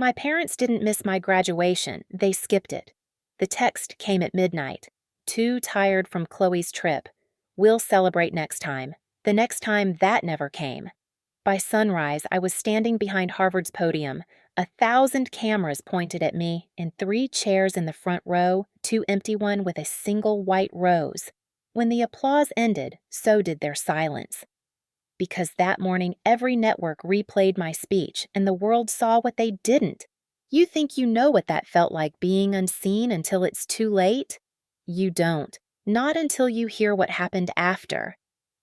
My parents didn't miss my graduation, they skipped it. The text came at midnight. Too tired from Chloe's trip. We'll celebrate next time. The next time that never came. By sunrise, I was standing behind Harvard's podium, 1,000 cameras pointed at me, and 3 chairs in the front row, 2 empty ones with a single white rose. When the applause ended, so did their silence. Because that morning every network replayed my speech, and the world saw what they didn't. You think you know what that felt like, being unseen until it's too late? You don't. Not until you hear what happened after.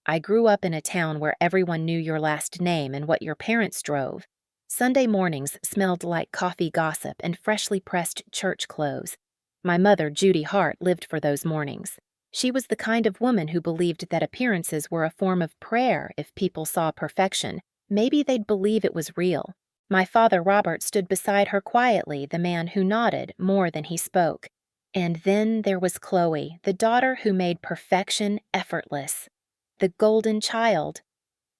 I grew up in a town where everyone knew your last name and what your parents drove. Sunday mornings smelled like coffee gossip and freshly pressed church clothes. My mother, Zoe Hart, lived for those mornings. She was the kind of woman who believed that appearances were a form of prayer. If people saw perfection, maybe they'd believe it was real. My father, Robert, stood beside her quietly, the man who nodded more than he spoke. And then there was Chloe, the daughter who made perfection effortless. The golden child.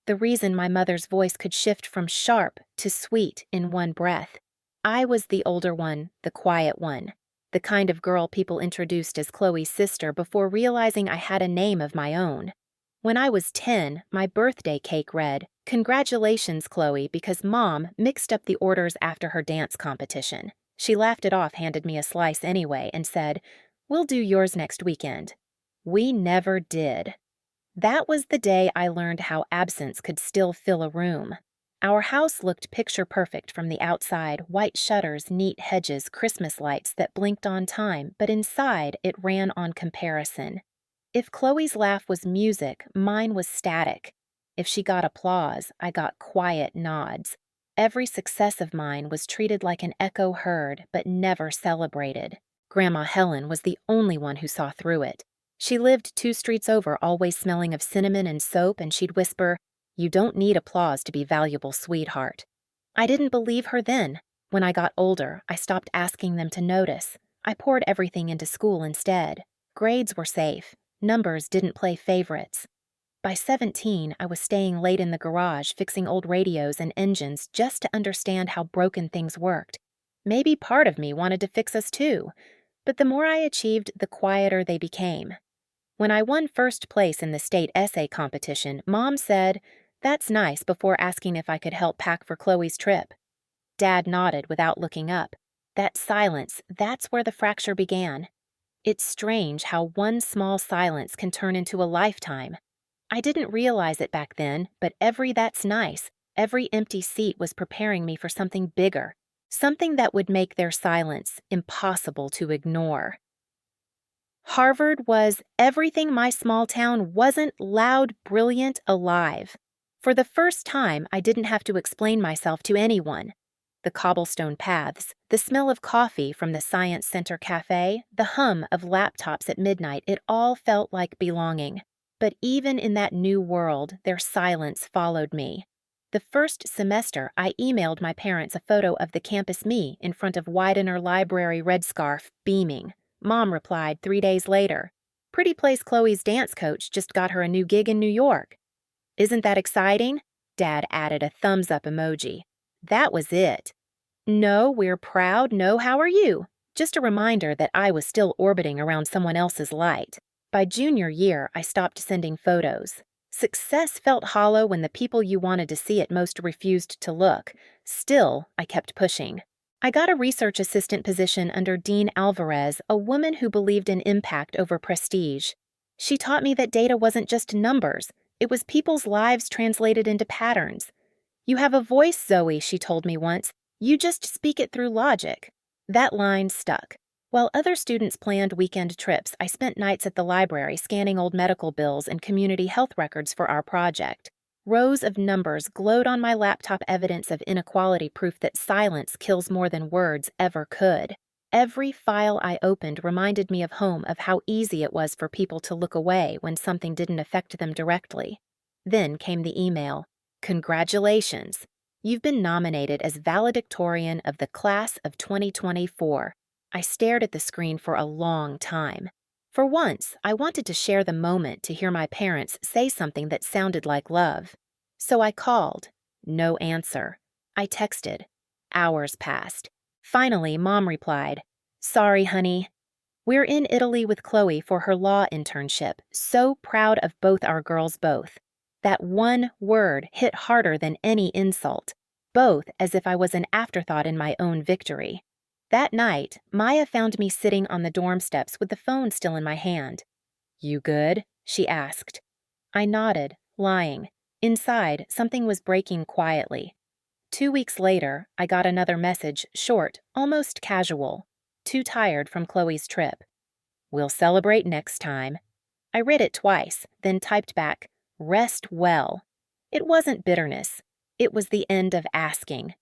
The reason my mother's voice could shift from sharp to sweet in one breath. I was the older one, the quiet one. The kind of girl people introduced as Chloe's sister before realizing I had a name of my own. When I was 10, my birthday cake read, "Congratulations, Chloe," because Mom mixed up the orders after her dance competition. She laughed it off, handed me a slice anyway, and said, "We'll do yours next weekend." We never did. That was the day I learned how absence could still fill a room. Our house looked picture perfect from the outside, white shutters, neat hedges, Christmas lights that blinked on time, but inside it ran on comparison. If Chloe's laugh was music, mine was static. If she got applause, I got quiet nods. Every success of mine was treated like an echo heard, but never celebrated. Grandma Helen was the only one who saw through it. She lived 2 streets over, always smelling of cinnamon and soap, and she'd whisper, "You don't need applause to be valuable, sweetheart." I didn't believe her then. When I got older, I stopped asking them to notice. I poured everything into school instead. Grades were safe. Numbers didn't play favorites. By 17, I was staying late in the garage fixing old radios and engines just to understand how broken things worked. Maybe part of me wanted to fix us too, but the more I achieved, the quieter they became. When I won first place in the state essay competition, Mom said, "That's nice," before asking if I could help pack for Chloe's trip. Dad nodded without looking up. That silence, that's where the fracture began. It's strange how one small silence can turn into a lifetime. I didn't realize it back then, but every "that's nice," every empty seat was preparing me for something bigger, something that would make their silence impossible to ignore. Harvard was everything my small town wasn't: loud, brilliant, alive. For the first time, I didn't have to explain myself to anyone. The cobblestone paths, the smell of coffee from the Science Center cafe, the hum of laptops at midnight, it all felt like belonging. But even in that new world, their silence followed me. The first semester, I emailed my parents a photo of the campus me in front of Widener Library red scarf, beaming. Mom replied 3 days later, "Pretty place Chloe's dance coach just got her a new gig in New York." "Isn't that exciting?" Dad added a thumbs-up emoji. That was it. "No, we're proud. No, how are you?" Just a reminder that I was still orbiting around someone else's light. By junior year, I stopped sending photos. Success felt hollow when the people you wanted to see it most refused to look. Still, I kept pushing. I got a research assistant position under Dean Alvarez, a woman who believed in impact over prestige. She taught me that data wasn't just numbers. It was people's lives translated into patterns. "You have a voice, Zoe," she told me once. "You just speak it through logic." That line stuck. While other students planned weekend trips, I spent nights at the library scanning old medical bills and community health records for our project. Rows of numbers glowed on my laptop, evidence of inequality, proof that silence kills more than words ever could. Every file I opened reminded me of home, of how easy it was for people to look away when something didn't affect them directly. Then came the email. "Congratulations. You've been nominated as valedictorian of the class of 2024. I stared at the screen for a long time. For once, I wanted to share the moment, to hear my parents say something that sounded like love. So I called. No answer. I texted. Hours passed. Finally, Mom replied, "Sorry, honey. We're in Italy with Chloe for her law internship, so proud of both our girls both. That one word hit harder than any insult, both as if I was an afterthought in my own victory. That night, Maya found me sitting on the dorm steps with the phone still in my hand. "You good?" she asked. I nodded, lying. Inside, something was breaking quietly. 2 weeks later, I got another message, short, almost casual. Too tired from Chloe's trip. "We'll celebrate next time." I read it twice, then typed back, "Rest well." It wasn't bitterness. It was the end of asking.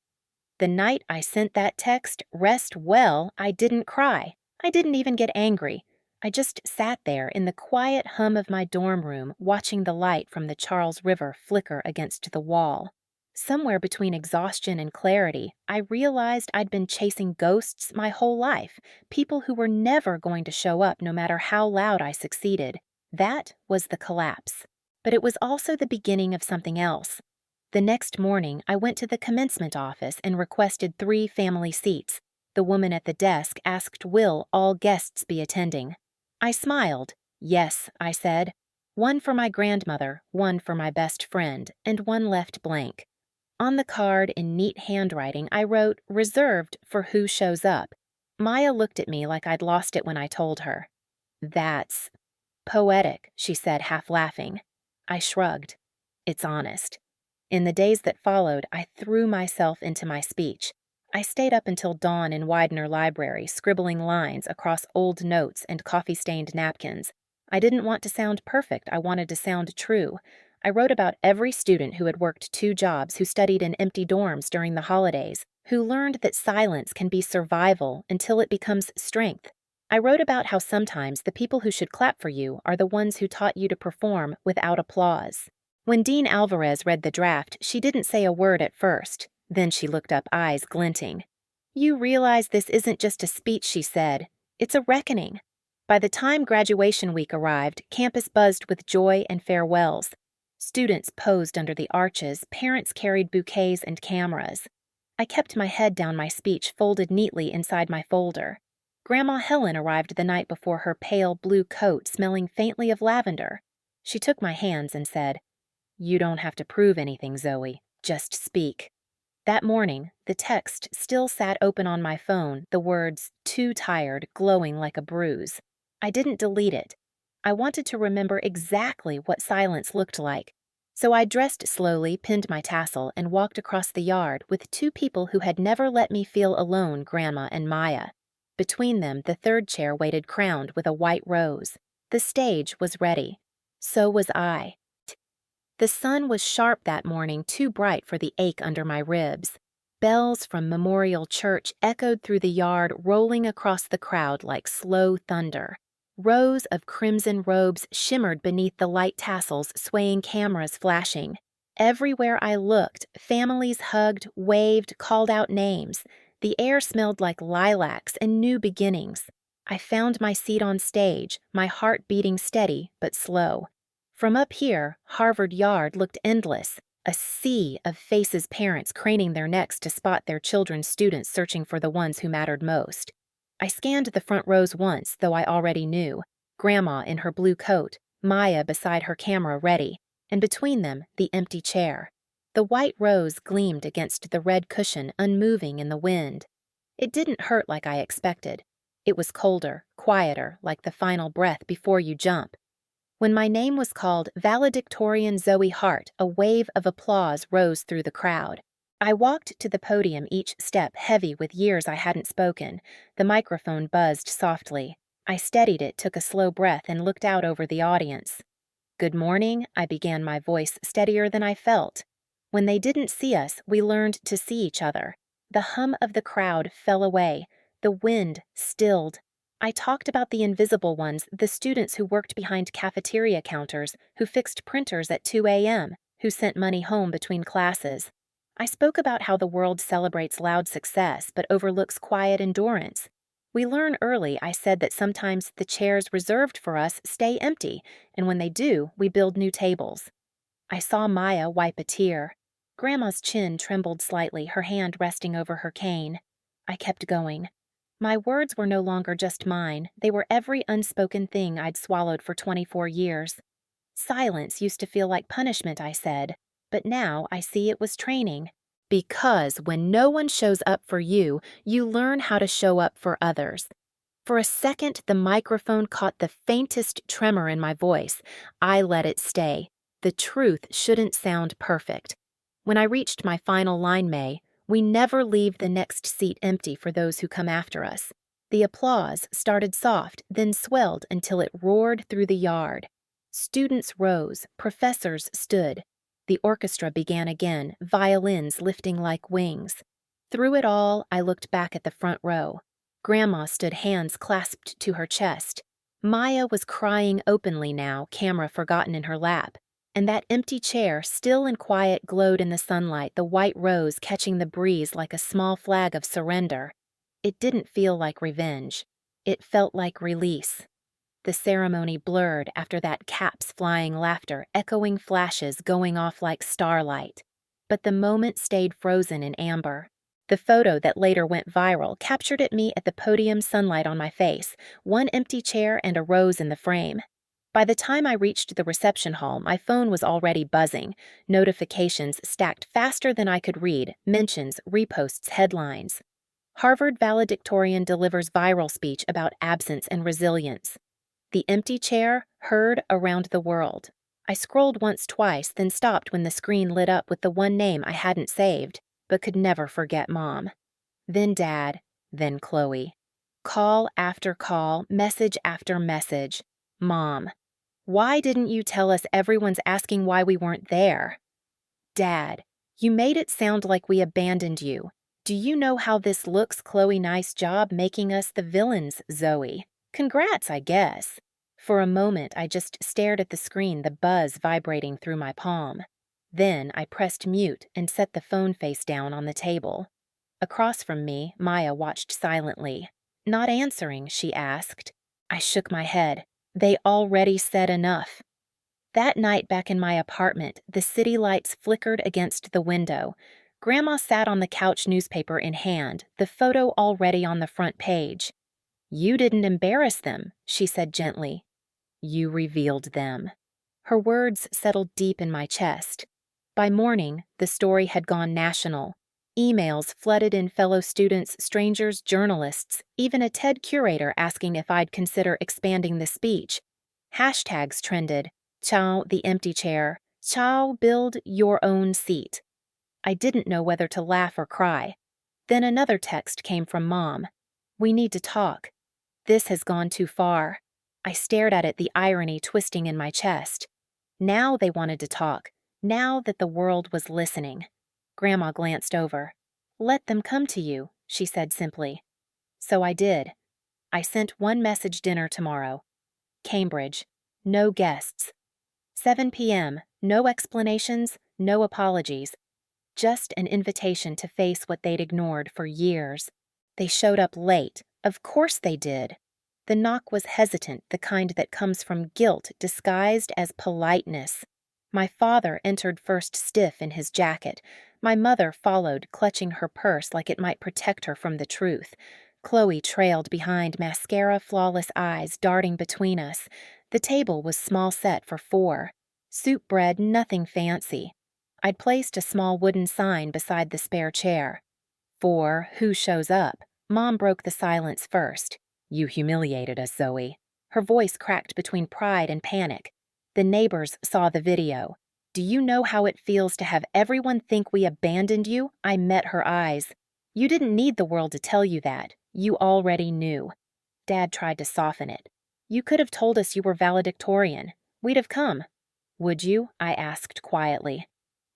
The night I sent that text, "Rest well," I didn't cry. I didn't even get angry. I just sat there in the quiet hum of my dorm room, watching the light from the Charles River flicker against the wall. Somewhere between exhaustion and clarity, I realized I'd been chasing ghosts my whole life, people who were never going to show up no matter how loud I succeeded. That was the collapse. But it was also the beginning of something else. The next morning, I went to the commencement office and requested 3 family seats. The woman at the desk asked will all guests be attending. I smiled. "Yes," I said. 1 for my grandmother, 1 for my best friend, and 1 left blank. On the card in neat handwriting, I wrote, "Reserved for who shows up." Maya looked at me like I'd lost it when I told her. "That's poetic," she said, half laughing. I shrugged. "It's honest." In the days that followed, I threw myself into my speech. I stayed up until dawn in Widener Library, scribbling lines across old notes and coffee-stained napkins. I didn't want to sound perfect, I wanted to sound true. I wrote about every student who had worked 2 jobs, who studied in empty dorms during the holidays, who learned that silence can be survival until it becomes strength. I wrote about how sometimes the people who should clap for you are the ones who taught you to perform without applause. When Dean Alvarez read the draft, she didn't say a word at first. Then she looked up, eyes glinting. "You realize this isn't just a speech," she said. "It's a reckoning." By the time graduation week arrived, campus buzzed with joy and farewells. Students posed under the arches, parents carried bouquets and cameras. I kept my head down, my speech folded neatly inside my folder. Grandma Helen arrived the night before, her pale blue coat smelling faintly of lavender. She took my hands and said, "You don't have to prove anything, Zoe. Just speak." That morning, the text still sat open on my phone, the words, "Too tired," glowing like a bruise. I didn't delete it. I wanted to remember exactly what silence looked like. So I dressed slowly, pinned my tassel, and walked across the yard with 2 people who had never let me feel alone, Grandma and Maya. Between them, the 3rd chair waited crowned with a white rose. The stage was ready. So was I. The sun was sharp that morning, too bright for the ache under my ribs. Bells from Memorial Church echoed through the yard, rolling across the crowd like slow thunder. Rows of crimson robes shimmered beneath the light tassels, swaying, cameras flashing. Everywhere I looked, families hugged, waved, called out names. The air smelled like lilacs and new beginnings. I found my seat on stage, my heart beating steady but slow. From up here, Harvard Yard looked endless, a sea of faces, parents craning their necks to spot their children's students, searching for the ones who mattered most. I scanned the front rows once, though I already knew. Grandma in her blue coat, Maya beside her camera ready, and between them, the empty chair. The white rose gleamed against the red cushion, unmoving in the wind. It didn't hurt like I expected. It was colder, quieter, like the final breath before you jump. When my name was called, valedictorian Zoe Hart, a wave of applause rose through the crowd. I walked to the podium, each step heavy with years I hadn't spoken. The microphone buzzed softly. I steadied it, took a slow breath, and looked out over the audience. "Good morning," I began, my voice steadier than I felt. When they didn't see us, we learned to see each other. The hum of the crowd fell away. The wind stilled. I talked about the invisible ones, the students who worked behind cafeteria counters, who fixed printers at 2 a.m., who sent money home between classes. I spoke about how the world celebrates loud success but overlooks quiet endurance. We learn early, I said, that sometimes the chairs reserved for us stay empty, and when they do, we build new tables. I saw Maya wipe a tear. Grandma's chin trembled slightly, her hand resting over her cane. I kept going. My words were no longer just mine, they were every unspoken thing I'd swallowed for 24 years. Silence used to feel like punishment, I said, but now I see it was training. Because when no one shows up for you, you learn how to show up for others. For a second, the microphone caught the faintest tremor in my voice. I let it stay. The truth shouldn't sound perfect. When I reached my final line, May, we never leave the next seat empty for those who come after us. The applause started soft, then swelled until it roared through the yard. Students rose, professors stood. The orchestra began again, violins lifting like wings. Through it all, I looked back at the front row. Grandma stood hands clasped to her chest. Maya was crying openly now, camera forgotten in her lap. And that empty chair, still and quiet, glowed in the sunlight, the white rose catching the breeze like a small flag of surrender. It didn't feel like revenge. It felt like release. The ceremony blurred after that cap's flying laughter, echoing flashes going off like starlight. But the moment stayed frozen in amber. The photo that later went viral captured at me at the podium, sunlight on my face, one empty chair and a rose in the frame. By the time I reached the reception hall, my phone was already buzzing, notifications stacked faster than I could read, mentions, reposts, headlines. Harvard valedictorian delivers viral speech about absence and resilience. The empty chair heard around the world. I scrolled once, twice, then stopped when the screen lit up with the one name I hadn't saved, but could never forget Mom. Then Dad, then Chloe. Call after call, message after message. Mom, why didn't you tell us everyone's asking why we weren't there? Dad, you made it sound like we abandoned you. Do you know how this looks, Chloe? Nice job making us the villains, Zoe. Congrats, I guess. For a moment, I just stared at the screen, the buzz vibrating through my palm. Then I pressed mute and set the phone face down on the table. Across from me, Maya watched silently. Not answering, she asked. I shook my head. They already said enough. That night back in my apartment, the city lights flickered against the window. Grandma sat on the couch, newspaper in hand, the photo already on the front page. You didn't embarrass them, she said gently. You revealed them. Her words settled deep in my chest. By morning, the story had gone national. Emails flooded in, fellow students, strangers, journalists, even a TED curator asking if I'd consider expanding the speech. Hashtags trended. Chow the empty chair. Chow build your own seat. I didn't know whether to laugh or cry. Then another text came from Mom. We need to talk. This has gone too far. I stared at it, the irony twisting in my chest. Now they wanted to talk. Now that the world was listening. Grandma glanced over. Let them come to you, she said simply. So I did. I sent one message: dinner tomorrow. Cambridge. No guests. 7 p.m. No explanations, no apologies. Just an invitation to face what they'd ignored for years. They showed up late. Of course they did. The knock was hesitant, the kind that comes from guilt disguised as politeness. My father entered first, stiff in his jacket. My mother followed, clutching her purse like it might protect her from the truth. Chloe trailed behind, mascara, flawless eyes darting between us. The table was small set for 4. Soup bread, nothing fancy. I'd placed a small wooden sign beside the spare chair. For who shows up? Mom broke the silence first. You humiliated us, Zoe. Her voice cracked between pride and panic. The neighbors saw the video. Do you know how it feels to have everyone think we abandoned you? I met her eyes. You didn't need the world to tell you that. You already knew. Dad tried to soften it. You could have told us you were valedictorian. We'd have come. Would you? I asked quietly.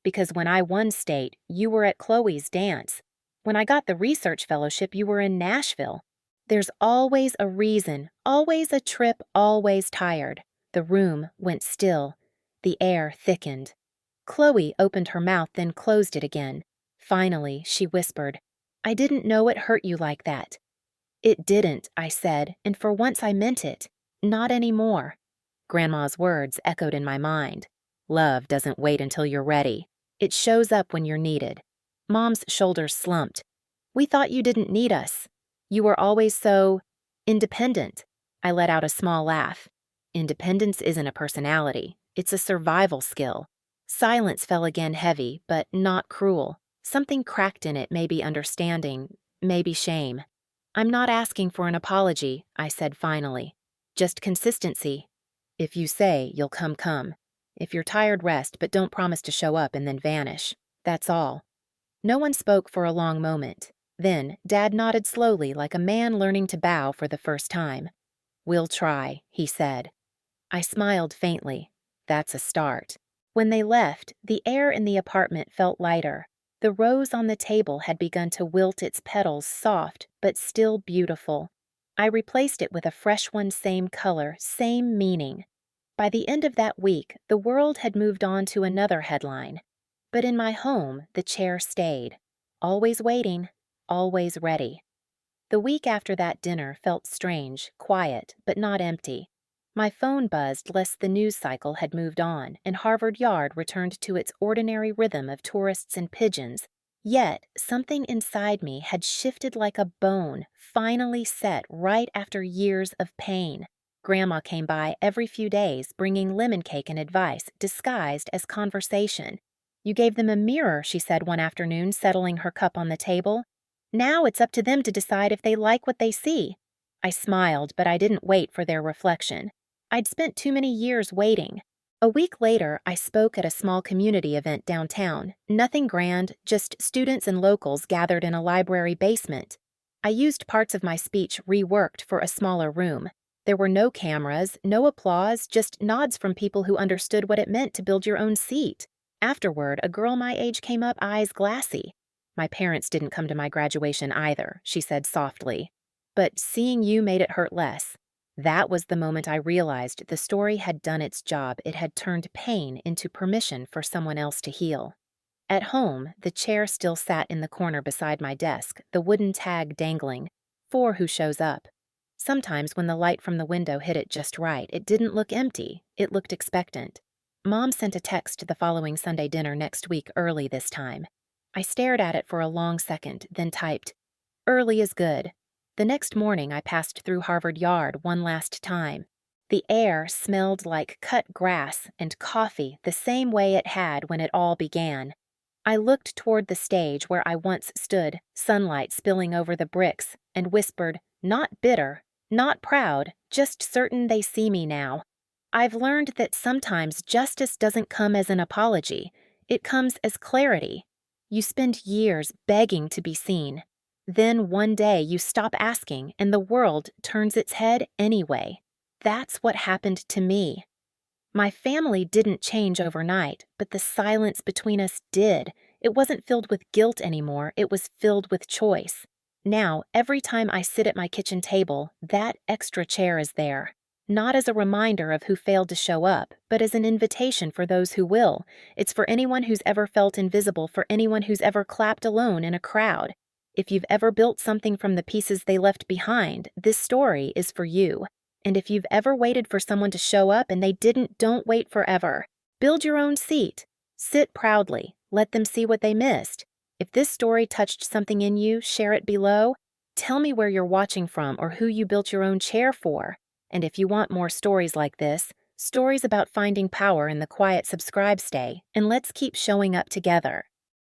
Because when I won state, you were at Chloe's dance. When I got the research fellowship, you were in Nashville. There's always a reason, always a trip, always tired. The room went still. The air thickened. Chloe opened her mouth, then closed it again. Finally, she whispered, I didn't know it hurt you like that. It didn't, I said, and for once I meant it. Not anymore. Grandma's words echoed in my mind. Love doesn't wait until you're ready. It shows up when you're needed. Mom's shoulders slumped. We thought you didn't need us. You were always so independent. I let out a small laugh. Independence isn't a personality. It's a survival skill. Silence fell again heavy, but not cruel. Something cracked in it, maybe understanding, maybe shame. I'm not asking for an apology, I said finally. Just consistency. If you say you'll come, come. If you're tired, rest, but don't promise to show up and then vanish. That's all. No one spoke for a long moment. Then, Dad nodded slowly like a man learning to bow for the first time. We'll try, he said. I smiled faintly. That's a start. When they left, the air in the apartment felt lighter. The rose on the table had begun to wilt its petals soft, but still beautiful. I replaced it with a fresh one, same color, same meaning. By the end of that week, the world had moved on to another headline. But in my home, the chair stayed. Always waiting, always ready. The week after that dinner felt strange, quiet, but not empty. My phone buzzed lest the news cycle had moved on and Harvard Yard returned to its ordinary rhythm of tourists and pigeons. Yet, something inside me had shifted like a bone, finally set right after years of pain. Grandma came by every few days, bringing lemon cake and advice, disguised as conversation. You gave them a mirror, she said one afternoon, settling her cup on the table. Now it's up to them to decide if they like what they see. I smiled, but I didn't wait for their reflection. I'd spent too many years waiting. A week later, I spoke at a small community event downtown. Nothing grand, just students and locals gathered in a library basement. I used parts of my speech reworked for a smaller room. There were no cameras, no applause, just nods from people who understood what it meant to build your own seat. Afterward, a girl my age came up, eyes glassy. My parents didn't come to my graduation either, she said softly. But seeing you made it hurt less. That was the moment I realized the story had done its job. It had turned pain into permission for someone else to heal. At home, the chair still sat in the corner beside my desk, the wooden tag dangling, for who shows up. Sometimes when the light from the window hit it just right, it didn't look empty, it looked expectant. Mom sent a text the following Sunday dinner next week early this time. I stared at it for a long second, then typed, "Early is good." The next morning I passed through Harvard Yard one last time. The air smelled like cut grass and coffee the same way it had when it all began. I looked toward the stage where I once stood, sunlight spilling over the bricks, and whispered, not bitter, not proud, just certain they see me now. I've learned that sometimes justice doesn't come as an apology. It comes as clarity. You spend years begging to be seen. Then one day you stop asking and the world turns its head anyway. That's what happened to me. My family didn't change overnight, but the silence between us did. It wasn't filled with guilt anymore, it was filled with choice. Now, every time I sit at my kitchen table, that extra chair is there. Not as a reminder of who failed to show up, but as an invitation for those who will. It's for anyone who's ever felt invisible, for anyone who's ever clapped alone in a crowd. If you've ever built something from the pieces they left behind, this story is for you. And if you've ever waited for someone to show up and they didn't, don't wait forever. Build your own seat. Sit proudly. Let them see what they missed. If this story touched something in you, share it below. Tell me where you're watching from or who you built your own chair for. And if you want more stories like this, stories about finding power in the quiet, subscribe, stay, and let's keep showing up together.